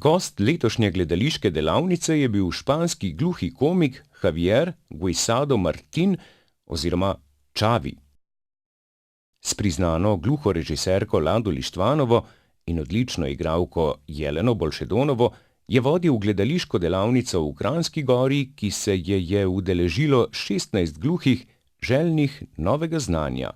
Gost letošnje gledališke delavnice je bil španski gluhi komik Martin oziroma Chavi. S priznano gluho režiserko Lado Lištvanovo in odlično igralko Jeleno Bolšedonovo je vodil gledališko delavnico v Kranjski Gori, ki se je udeležilo 16 gluhih, željnih novega znanja.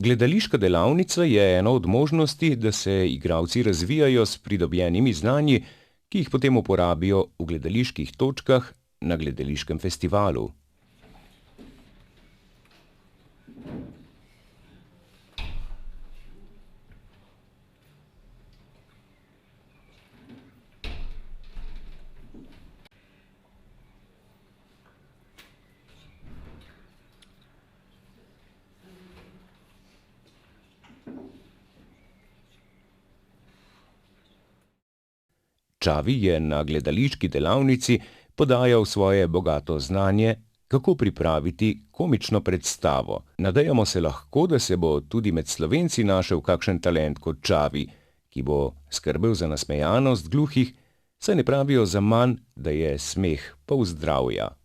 Gledališka delavnica je ena od možnosti, da se igralci razvijajo s pridobljenimi znanji, ki jih potem uporabijo v gledaliških točkah na gledališkem festivalu. Chavi je na gledališki delavnici podajal svoje bogato znanje, kako pripraviti komično predstavo. Nadejamo se lahko, da se bo tudi med Slovenci našel kakšen talent kot Chavi, ki bo skrbel za nasmejanost gluhih, saj ne pravijo zaman, da je smeh pol zdravja.